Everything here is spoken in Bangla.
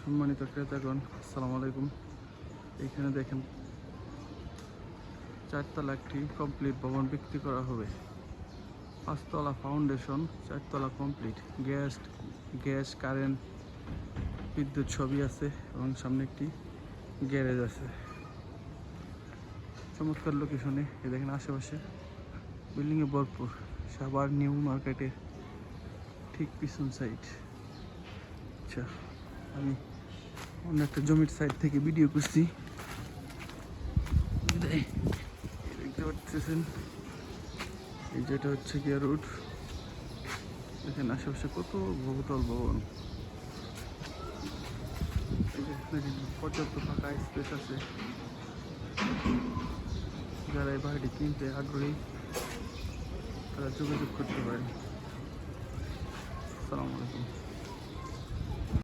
সম্মানিত ক্রেতাগণ, আসসালামু আলাইকুম। এখানে দেখেন 4 তলা একটি কমপ্লিট ভবন বিক্রি করা হবে। 5 তলা ফাউন্ডেশন, 4 তলা কমপ্লিট, গ্যাস কারেন্ট বিদ্যুৎ সবই আছে এবং সামনে একটি গ্যারেজ আছে। চমৎকার লোকেশনে। এই দেখেন আশেপাশে বিল্ডিংয়ে ভরপুর। সাভার নিউ মার্কেটের ঠিক পিছন সাইড। আচ্ছা, আমি অন্য একটা জমির সাইড থেকে ভিডিও করছি, দেখতে পাচ্ছেন। এই যেটা হচ্ছে গিয়া রোড। দেখেন আশেপাশে কত বহুতল ভবন। পর্যাপ্ত ফাঁকা স্পেস আছে। যারা এই বাড়িটি কিনতে আগ্রহী তারা যোগাযোগ করতে পারেন। আসসালামু আলাইকুম।